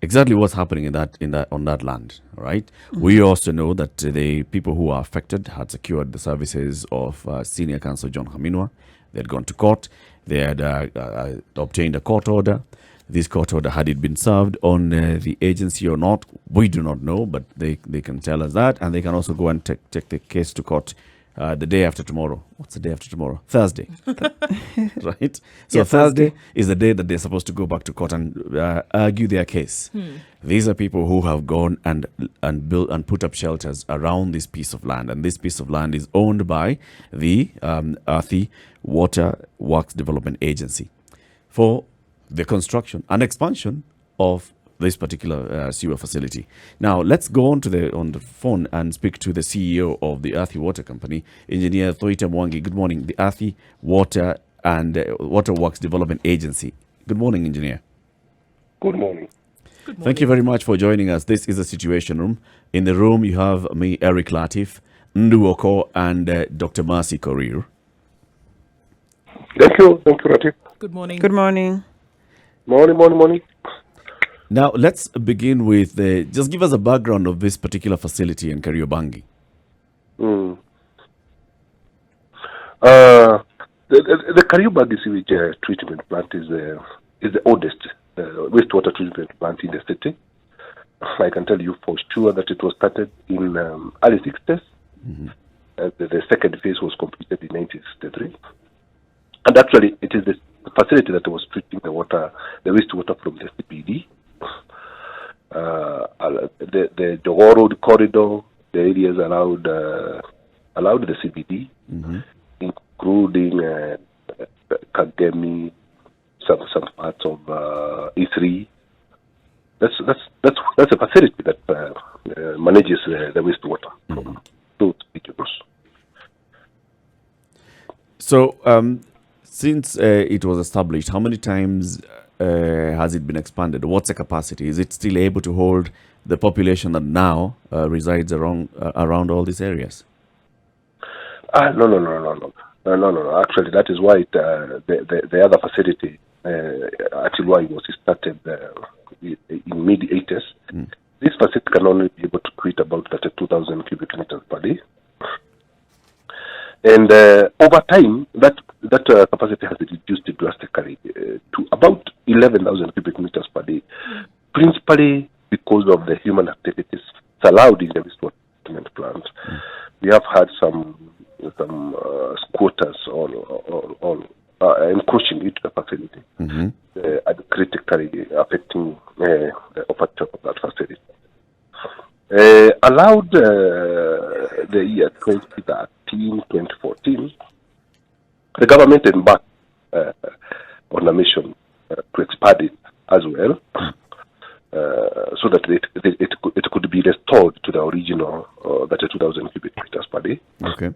exactly what's happening on that land, right? We also know that the people who are affected had secured the services of Senior Counsel John Haminwa. They had gone to court. They had obtained a court order. This court order, had it been served on the agency or not, we do not know, but they can tell us that, and they can also go and take the case to court the day after tomorrow. What's the day after tomorrow? Thursday. Right? So yeah, Thursday is the day that they're supposed to go back to court and argue their case. These are people who have gone and built and put up shelters around this piece of land, and this piece of land is owned by the Earthy Water Works Development Agency for the construction and expansion of this particular sewer facility. Now, let's go on the phone and speak to the CEO of the Earthy Water Company, Engineer Thuita Mwangi. Good morning. The Earthy Water and Water Works Development Agency. Good morning, Engineer. Good morning. Good morning. Thank you very much for joining us. This is the Situation Room. In the room, you have me, Eric Latif, Nduoko, and Dr. Mercy Korir. Thank you, Latif. Good morning. Good morning. Morning. Now, let's begin with just give us a background of this particular facility in Kariobangi. The Kariobangi sewage treatment plant is the oldest wastewater treatment plant in the city. I can tell you for sure that it was started in early 60s. The second phase was completed in 1963. And actually, it is the facility that was treating the wastewater from the CPD. The Johor Road corridor, the areas around the CBD, including Kagemi, some parts of E3. That's a facility that manages the wastewater from those regions. So, since it was established, how many times has it been expanded? What's the capacity? Is it still able to hold the population that now resides around all these areas? No. Actually, that is why the other facility at Ruai was started in mid-80s. This facility can only be able to treat about 32,000 cubic meters per day. And over time, that capacity has reduced drastically to about 11,000 cubic meters per day, principally because of the human activities allowed in the wastewater treatment plant. We have had some squatters on encroaching into the facility, and critically affecting the operation of that facility. Allowed the year 2014, the government embarked on a mission to expand it as well, so that it could be restored to the original 2,000 cubic meters per day. Okay.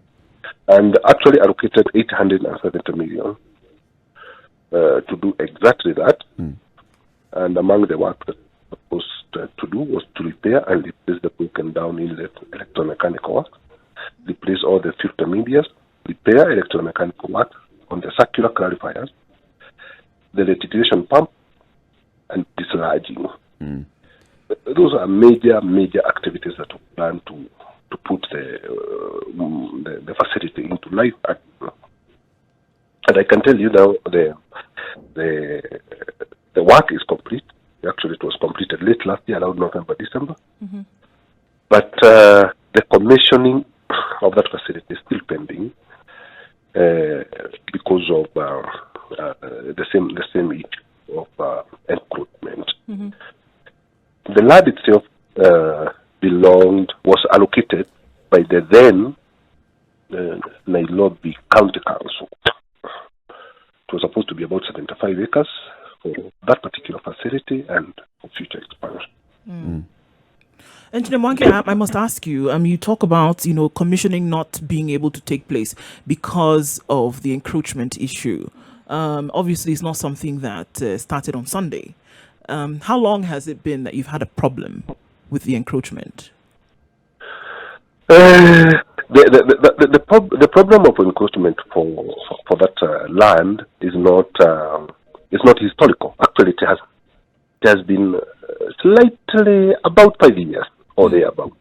And actually allocated 870 million to do exactly that. And among the work that was to do was to repair and replace the broken down inlet electromechanical work, replace all the filter medias, repair electromechanical work on the circular clarifiers, the reticulation pump, and dislodging. Those are major activities that we plan to put the facility into life. And I can tell you now the work is complete. Actually, it was completed late last year, around November, December. But the commissioning of that facility is still pending because of the same issue of encroachment. The land itself was allocated by the then Nairobi County Council. It was supposed to be about 75 acres for that particular facility and for future expansion. Engineer Mwangi, I must ask you, you talk about, commissioning not being able to take place because of the encroachment issue. Obviously, it's not something that started on Sunday. How long has it been that you've had a problem with the encroachment? The problem of encroachment for that land is not historical. Actually, it has been slightly about 5 years or thereabout.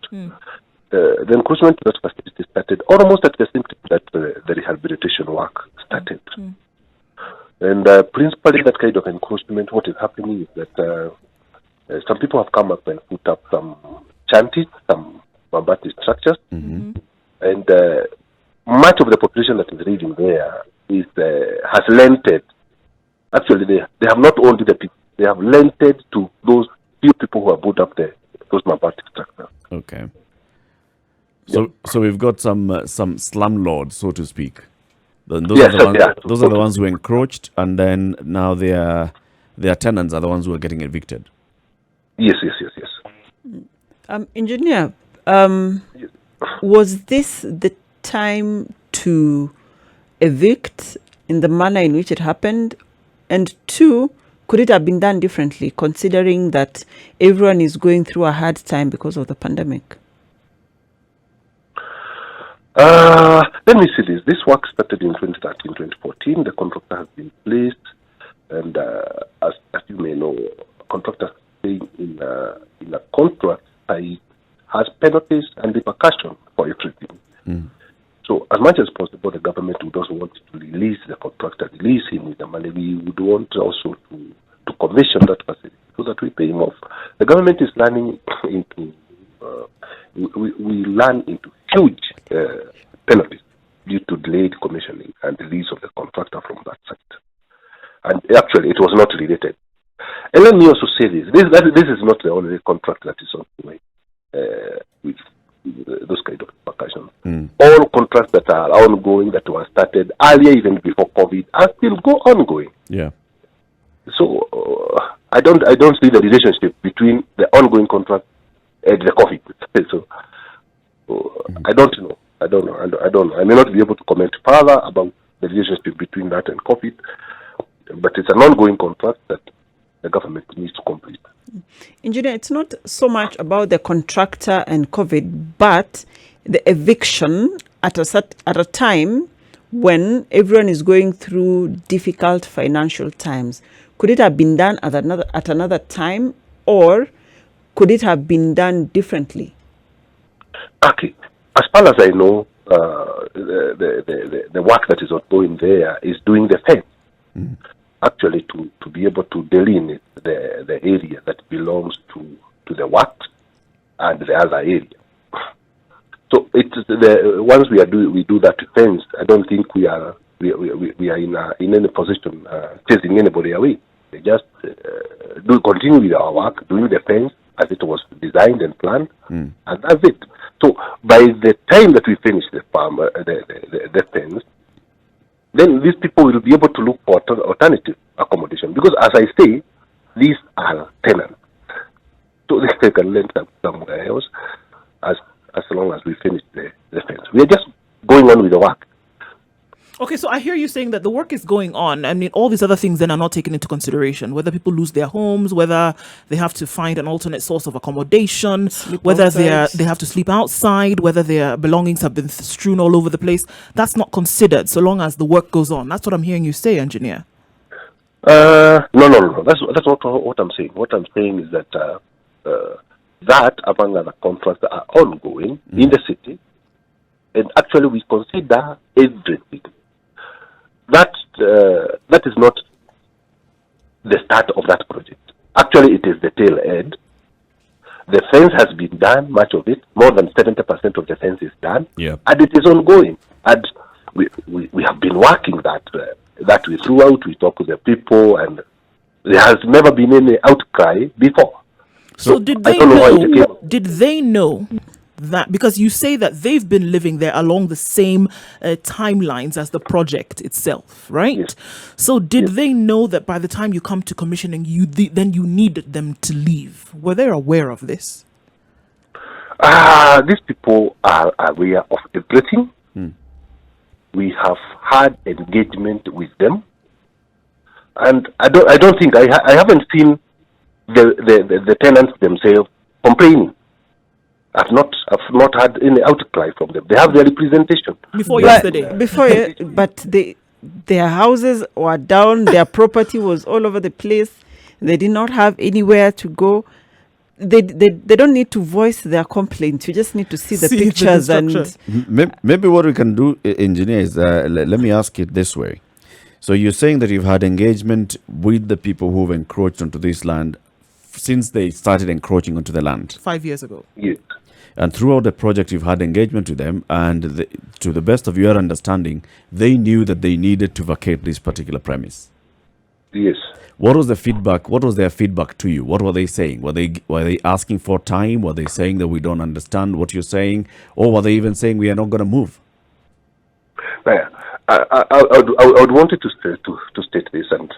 The encroachment of that facility started almost at the same time that the rehabilitation work started. And principally that kind of encroachment, what is happening is that some people have come up and put up some shanties, some mabati structures, and much of the population that is living there has rented. Actually, they have not owned the people; they have rented to those few people who have put up those mabati structures. Okay. So we've got some slumlords, so to speak. Then those are the ones who encroached, and then now their tenants are the ones who are getting evicted. Yes. Engineer, was this the time to evict in the manner in which it happened? And two, could it have been done differently, considering that everyone is going through a hard time because of the pandemic? Let me see this. This work started in 2013, 2014. The contractor has been placed, and as you may know, contractors staying in a contract has penalties and repercussions for everything. So as much as possible, the government would also want to release the contractor, release him with the money. We would want also to commission that facility so that we pay him off. The government is running into we run into huge penalties due to delayed commissioning and release of the contractor from that site. And actually, it was not related. And let me also say this. This is not the only contract that is ongoing with those kind of repercussions. All contracts that are ongoing, that were started earlier, even before COVID, are still ongoing. Yeah. So I don't see the relationship between the ongoing contract and the COVID. So I don't know. I may not be able to comment further about the relationship between that and COVID, but it's an ongoing contract that the government needs to complete. Engineer, it's not so much about the contractor and COVID, but the eviction at a time when everyone is going through difficult financial times. Could it have been done at another time, or could it have been done differently? Okay. As far as I know, the work that is ongoing there is doing the fence. Actually, to be able to delineate the area that belongs to the works and the other area. So it's once we do that fence, I don't think we are in any position chasing anybody away. We just continue with our work, doing the fence as it was designed and planned, and that's it. So by the time that we finish the farm, the fence, then these people will be able to look for alternative accommodation. Because as I say, these are tenants. So they can rent somewhere else as long as we finish the fence. We are just going on with the work. Okay, so I hear you saying that the work is going on. I mean, all these other things then are not taken into consideration, whether people lose their homes, whether they have to find an alternate source of accommodation, whether they have to sleep outside, whether their belongings have been strewn all over the place. That's not considered so long as the work goes on. That's what I'm hearing you say, engineer. No. That's not what I'm saying. What I'm saying is that that, among other contracts, are ongoing in the city, and actually we consider everything. That is not the start of that project. Actually, it is the tail end. The fence has been done, much of it, more than 70% of the fence is done, and it is ongoing. And we have been working that way throughout. We talk to the people, and there has never been any outcry before. So did they know that, because you say that they've been living there along the same timelines as the project itself, right? Yes. So did they know that by the time you come to commissioning, then you needed them to leave? Were they aware of this? These people are aware of everything. We have had engagement with them, and I don't think I haven't seen the tenants themselves complaining. I've not had any outcry from them. They have their representation. But their houses were down, their property was all over the place. They did not have anywhere to go. they don't need to voice their complaints. You just need to see the See the pictures destruction. Maybe what we can do, engineer, is let me ask it this way. So you're saying that you've had engagement with the people who've encroached onto this land since they started encroaching onto the land. 5 years ago. Yes. And throughout the project, you've had engagement with them, and to the best of your understanding, they knew that they needed to vacate this particular premise. Yes. What was the feedback? What was their feedback to you? What were they saying? Were they asking for time? Were they saying that we don't understand what you're saying, or were they even saying we are not going to move? Now, I would want it to state this, and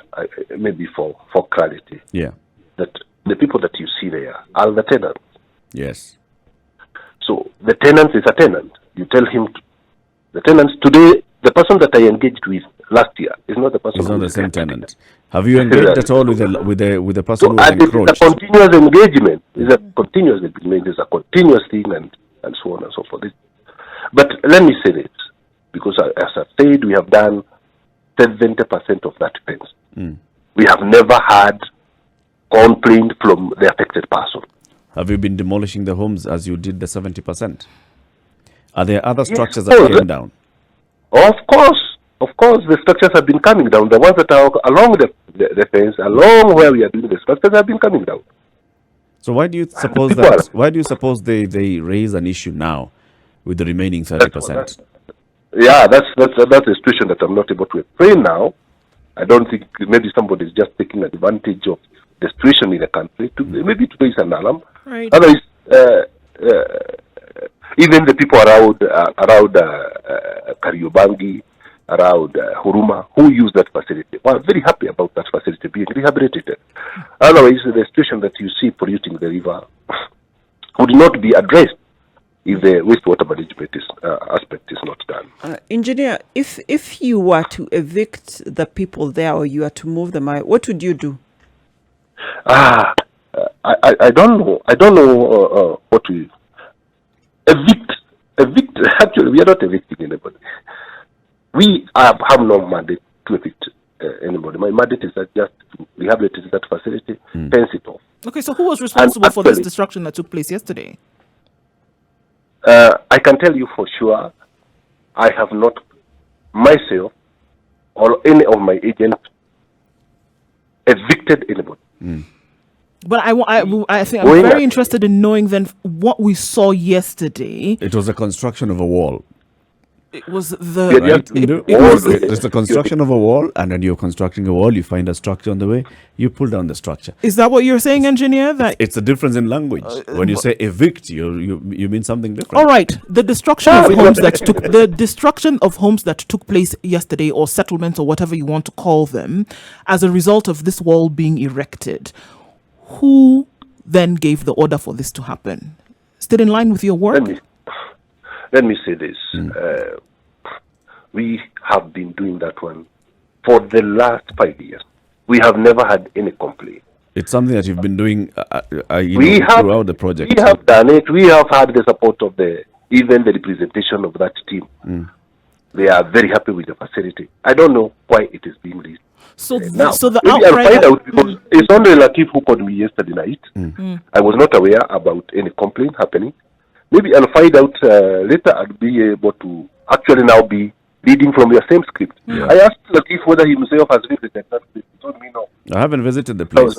maybe for clarity, Yeah. that the people that you see there are the tenants. Yes. So the tenant is a tenant. You tell him, the tenants today, the person that I engaged with last year is not the person. It's not the same tenant. Have you engaged at all with the person So who has encroached? it's a continuous engagement. It's a continuous agreement. It's a continuous thing, and so on and so forth. But let me say this, because as I said, we have done 70% of that fence. We have never had complaint from the affected person. Have you been demolishing the homes as you did the 70%? Are there other structures Yes, that came down? Of course, the structures have been coming down. The ones that are along the fence, along where we are doing the structures, have been coming down. So why do you suppose that? Why do you suppose they raise an issue now with the remaining 30%? Yeah, that's a situation that I'm not able to explain now. I don't think maybe somebody is just taking advantage of the situation in the country. Maybe today is an alarm. Right. Otherwise, even the people around Kariobangi, around Huruma, who use that facility, are very happy about that facility being rehabilitated. Otherwise, the situation that you see polluting the river would not be addressed if the wastewater management aspect is not done. Engineer, if you were to evict the people there, or you were to move them out, what would you do? I don't know. I don't know what we evict. Actually, we are not evicting anybody. We have no mandate to evict anybody. My mandate is that just to rehabilitate that facility, fence it off. Okay, so who was responsible for this destruction that took place yesterday? I can tell you for sure, I have not myself or any of my agents evicted anybody. But I think I'm very interested in knowing then what we saw yesterday. It was a construction of a wall. It was the Right? There's the construction of a wall, and then you're constructing a wall, you find a structure on the way, you pull down the structure. Is that what you're saying, engineer? That It's a difference in language. When you say evict, you mean something different. all right, the destruction of homes that took place yesterday, or settlements, or whatever you want to call them, as a result of this wall being erected. Who then gave the order for this to happen? Still in line with your work? Let me say this. We have been doing that one for the last 5 years. We have never had any complaint. It's something that you've been doing throughout the project. We have done it. We have had the support of even the representation of that team. They are very happy with the facility. I don't know why it is being released. So now, the maybe I'll outright find out, because it's only Latif who called me yesterday night. I was not aware about any complaint happening. Maybe I'll find out later. I'll be able to actually now be reading from your same script. I asked Latif whether he himself has visited that script. He told me no. I haven't visited the place.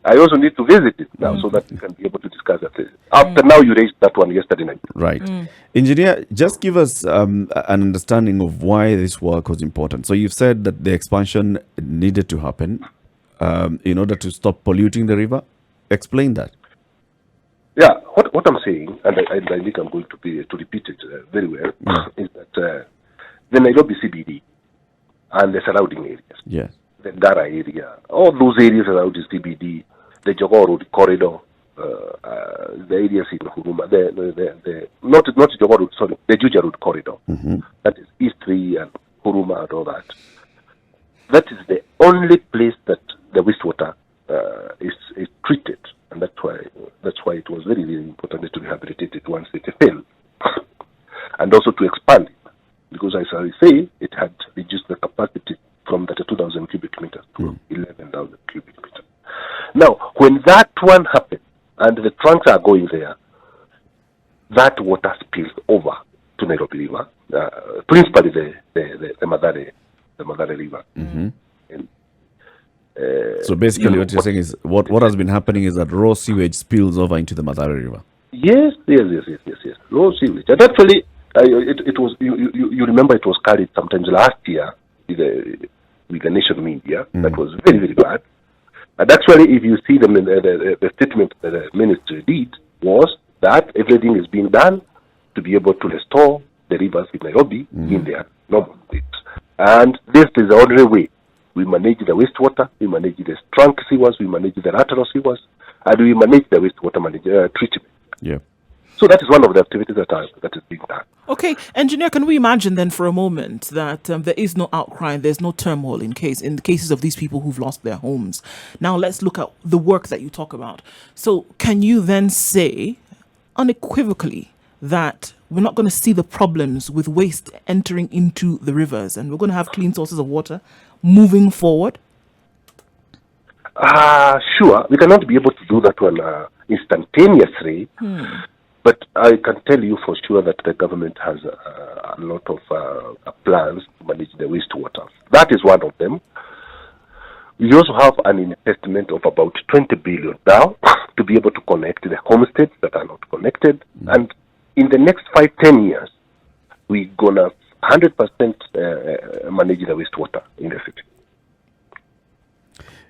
I also need to visit it now so that we can be able to discuss that. After now, you raised that one yesterday night. Right. Engineer, just give us an understanding of why this work was important. So you've said that the expansion needed to happen in order to stop polluting the river. Explain that. Yeah, what I'm saying, and I think I'm going to repeat it very well, is that the Nairobi CBD and the surrounding areas, Yes. the Dandora area, all those areas around the CBD, the Jogoo Road corridor, the areas in Huruma, not Jogoo Road, sorry, the Juja Road corridor, that is East 3 and Huruma and all that. That is the only place that the wastewater is treated, and that's why it was very, very important to rehabilitate it once it failed, and also to expand it, because as I say, it had reduced the capacity from 2,000 cubic meters to 11,000 cubic meters. Now, when that one happened, and the trunks are going there, that water spills over to Nairobi River, principally the Madare River. And, So basically, what you're saying is what has been happening is that raw sewage spills over into the Madare River. Yes. Raw sewage. And actually, it was. You remember it was carried sometimes last year with the nation media. That was very, very bad. And actually, if you see the statement that the ministry did was that everything is being done to be able to restore the rivers in Nairobi in their normal state. And this is the only way we manage the wastewater, we manage the trunk sewers, we manage the lateral sewers, and we manage the wastewater treatment. Yeah. So that is one of the activities that is being done. Okay, engineer, can we imagine then for a moment that there is no outcry, there's no turmoil in the cases of these people who've lost their homes? Now let's look at the work that you talk about. So can you then say unequivocally that we're not going to see the problems with waste entering into the rivers and we're going to have clean sources of water moving forward? Sure. We cannot be able to do that one instantaneously. But I can tell you for sure that the government has a lot of plans to manage the wastewater. That is one of them. We also have an investment of about 20 billion now to be able to connect the homesteads that are not connected. And in the next 5-10 years, we're going to 100% manage the wastewater in the city.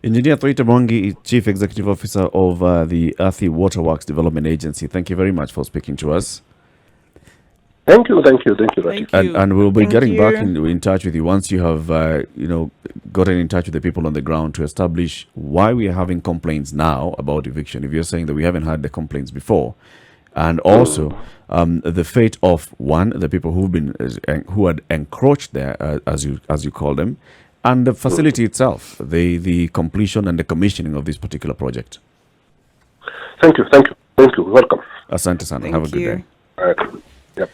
Engineer Thuita Mwangi, Chief Executive Officer of the Earthy Waterworks Development Agency, thank you very much for speaking to us. Thank you, Rafi. And we'll be Thank getting you. back in touch with you once you have, gotten in touch with the people on the ground to establish why we are having complaints now about eviction. If you're saying that we haven't had the complaints before, and also the fate of the people who had encroached there, as you call them, and the facility itself, the completion and the commissioning of this particular project. Thank you. Welcome. Asante sana. Thank Have a good you. day. All right. Yep.